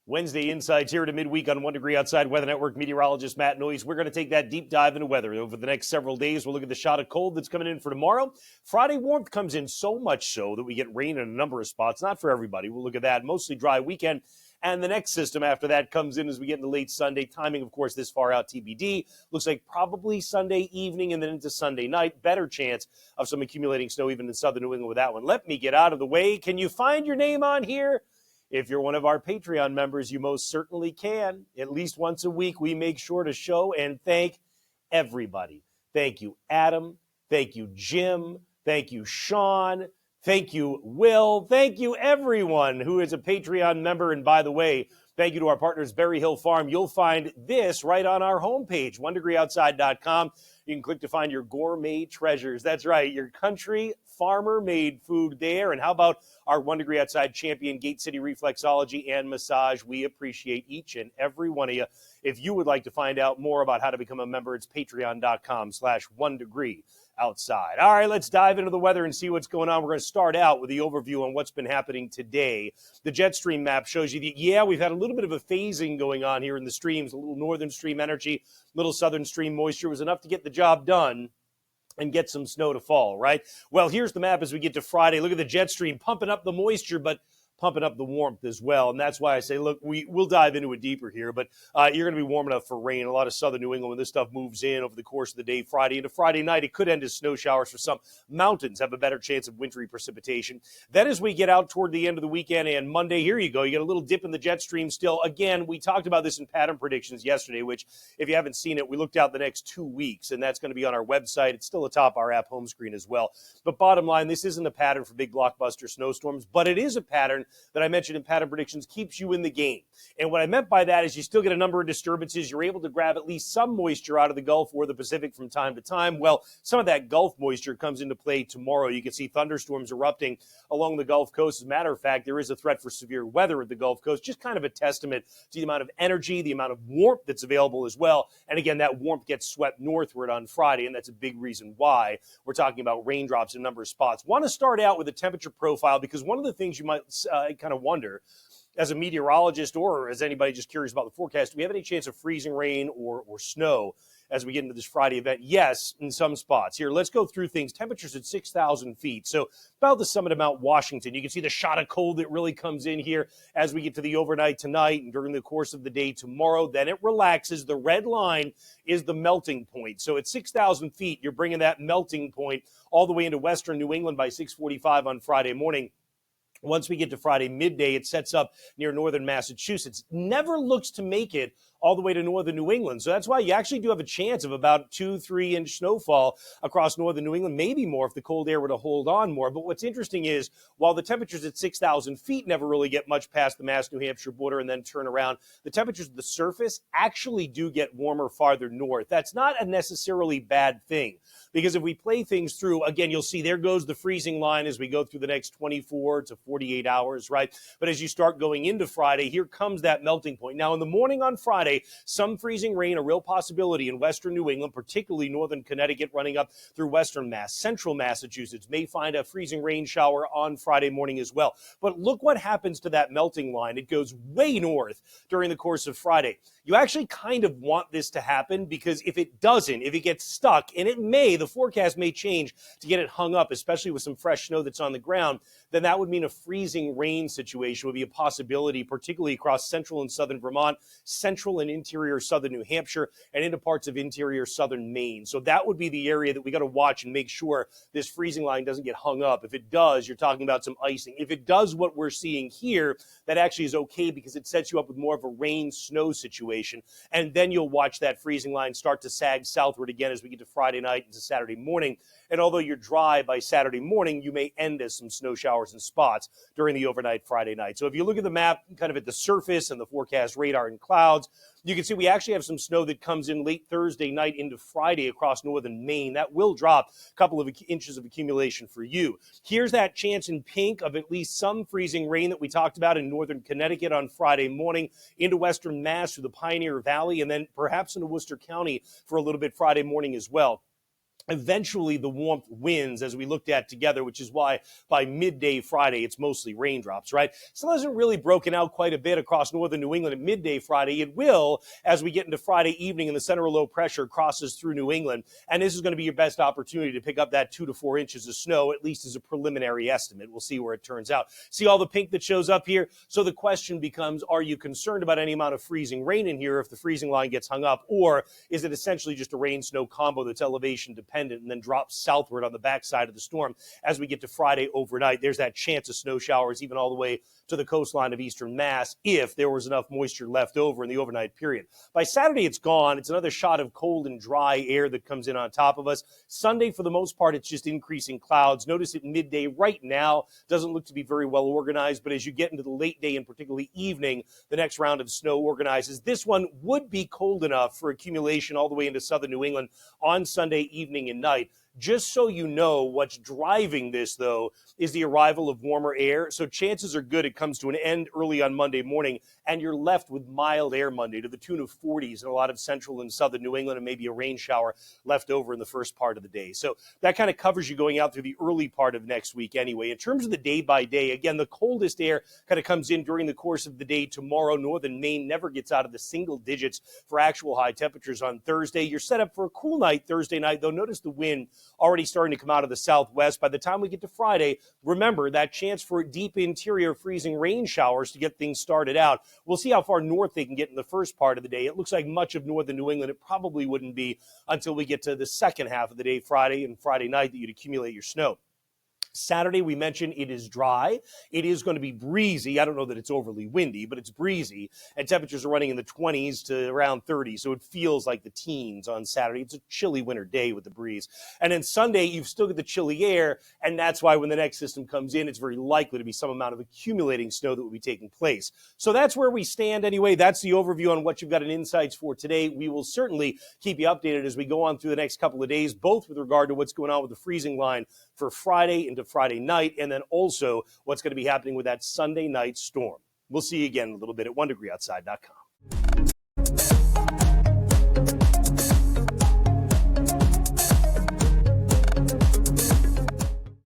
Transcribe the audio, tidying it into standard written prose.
Wednesday Insights here to midweek on 1 Degree Outside Weather Network meteorologist Matt Noyes. We're going to take that deep dive into weather over the next several days. We'll look at the shot of cold that's coming in for tomorrow. Friday warmth comes in so much so that we get rain in a number of spots. Not for everybody. We'll look at that. Mostly dry weekend. And the next system after that comes in as we get into late Sunday. Timing, of course, this far out TBD. Looks like probably Sunday evening and then into Sunday night. Better chance of some accumulating snow even in southern New England with that one. Let me get out of the way. Can you find your name on here? If you're one of our Patreon members, you most certainly can. At least once a week, we make sure to show and thank everybody. Thank you, Adam. Thank you, Jim. Thank you, Sean. Thank you, Will. Thank you, everyone who is a Patreon member. And by the way, thank you to our partners, Berry Hill Farm. You'll find this right on our homepage, onedegreeoutside.com. You can click to find your gourmet treasures. That's right, your country farmer-made food there. And how about our 1 Degree Outside champion, Gate City Reflexology and Massage? We appreciate each and every one of you. If you would like to find out more about how to become a member, it's patreon.com/1 Degree Outside. All right, let's dive into the weather and see what's going on. We're going to start out with the overview on what's been happening today. The jet stream map shows you that, we've had a little bit of a phasing going on here in the streams. A little northern stream energy, little southern stream moisture was enough to get the job done and get some snow to fall, right? Well, here's the map as we get to Friday. Look at the jet stream pumping up the moisture, but pumping up the warmth as well. And that's why I say, look, we'll dive into it deeper here, but you're going to be warm enough for rain. A lot of southern New England, when this stuff moves in over the course of the day, Friday into Friday night, it could end as snow showers for some. Mountains have a better chance of wintry precipitation. Then as we get out toward the end of the weekend and Monday, here you go. You get a little dip in the jet stream still. Again, we talked about this in pattern predictions yesterday, which if you haven't seen it, we looked out the next 2 weeks, and that's going to be on our website. It's still atop our app home screen as well. But bottom line, this isn't a pattern for big blockbuster snowstorms, but it is a pattern that I mentioned in pattern predictions keeps you in the game. And what I meant by that is you still get a number of disturbances. You're able to grab at least some moisture out of the Gulf or the Pacific from time to time. Well, some of that Gulf moisture comes into play tomorrow. You can see thunderstorms erupting along the Gulf Coast. As a matter of fact, there is a threat for severe weather at the Gulf Coast, just kind of a testament to the amount of energy, the amount of warmth that's available as well. And again, that warmth gets swept northward on Friday, and that's a big reason why we're talking about raindrops in a number of spots. Want to start out with a temperature profile because one of the things you might kind of wonder as a meteorologist or as anybody just curious about the forecast, do we have any chance of freezing rain or snow as we get into this Friday event? Yes, in some spots. Here, let's go through things. Temperatures at 6,000 feet, so about the summit of Mount Washington. You can see the shot of cold that really comes in here as we get to the overnight tonight and during the course of the day tomorrow. Then it relaxes. The red line is the melting point. So at 6,000 feet, you're bringing that melting point all the way into western New England by 6:45 on Friday morning. Once we get to Friday midday, it sets up near northern Massachusetts. Never looks to make it all the way to northern New England. So that's why you actually do have a chance of about 2-3 inch snowfall across northern New England, maybe more if the cold air were to hold on more. But what's interesting is while the temperatures at 6,000 feet never really get much past the Mass-New Hampshire border and then turn around, the temperatures at the surface actually do get warmer farther north. That's not a necessarily bad thing because if we play things through, again, you'll see there goes the freezing line as we go through the next 24 to 48 hours, right? But as you start going into Friday, here comes that melting point. Now, in the morning on Friday, some freezing rain, a real possibility in western New England, particularly northern Connecticut running up through western Mass. Central Massachusetts may find a freezing rain shower on Friday morning as well. But look what happens to that melting line. It goes way north during the course of Friday. You actually kind of want this to happen because if it doesn't, if it gets stuck, and it may, the forecast may change to get it hung up, especially with some fresh snow that's on the ground, then that would mean a freezing rain situation would be a possibility, particularly across central and southern Vermont, central and interior southern New Hampshire, and into parts of interior southern Maine. So that would be the area that we got to watch and make sure this freezing line doesn't get hung up. If it does, you're talking about some icing. If it does what we're seeing here, that actually is okay because it sets you up with more of a rain-snow situation. And then you'll watch that freezing line start to sag southward again as we get to Friday night into Saturday morning. And although you're dry by Saturday morning, you may end as some snow showers in spots during the overnight Friday night. So if you look at the map kind of at the surface and the forecast radar and clouds, you can see we actually have some snow that comes in late Thursday night into Friday across northern Maine. That will drop a couple of inches of accumulation for you. Here's that chance in pink of at least some freezing rain that we talked about in northern Connecticut on Friday morning into western Mass through the Pioneer Valley and then perhaps into Worcester County for a little bit Friday morning as well. eventually the warmth wins as we looked at together, which is why by midday Friday, it's mostly raindrops, right? Still hasn't really broken out quite a bit across northern New England at midday Friday. It will as we get into Friday evening and the center of low pressure crosses through New England. And this is going to be your best opportunity to pick up that 2 to 4 inches of snow, at least as a preliminary estimate. We'll see where it turns out. See all the pink that shows up here? So the question becomes, are you concerned about any amount of freezing rain in here if the freezing line gets hung up? Or is it essentially just a rain-snow combo that's elevation dependent and then drops southward on the backside of the storm as we get to Friday overnight? There's that chance of snow showers even all the way to the coastline of eastern Mass if there was enough moisture left over in the overnight period. By Saturday, it's gone. It's another shot of cold and dry air that comes in on top of us. Sunday, for the most part, it's just increasing clouds. Notice at midday right now doesn't look to be very well organized, but as you get into the late day and particularly evening, the next round of snow organizes. This one would be cold enough for accumulation all the way into southern New England on Sunday evening and night. Just so you know, what's driving this, though, is the arrival of warmer air. So chances are good it comes to an end early on Monday morning, and you're left with mild air Monday to the tune of 40s in a lot of central and southern New England, and maybe a rain shower left over in the first part of the day. So that kind of covers you going out through the early part of next week anyway. In terms of the day by day, again, the coldest air kind of comes in during the course of the day tomorrow. Northern Maine never gets out of the single digits for actual high temperatures on Thursday. You're set up for a cool night Thursday night, though. Notice the wind already starting to come out of the southwest. By the time we get to Friday, remember that chance for deep interior freezing rain showers to get things started out. We'll see how far north they can get in the first part of the day. It looks like much of northern New England, it probably wouldn't be until we get to the second half of the day, Friday and Friday night, that you'd accumulate your snow. Saturday, we mentioned it is dry. It is going to be breezy. I don't know that it's overly windy, but it's breezy. And temperatures are running in the 20s to around 30. So it feels like the teens on Saturday. It's a chilly winter day with the breeze. And then Sunday, you've still got the chilly air. And that's why when the next system comes in, it's very likely to be some amount of accumulating snow that will be taking place. So that's where we stand anyway. That's the overview on what you've got in Insights for today. We will certainly keep you updated as we go on through the next couple of days, both with regard to what's going on with the freezing line for Friday into Friday night, and then also what's going to be happening with that Sunday night storm. We'll see you again in a little bit at onedegreeoutside.com.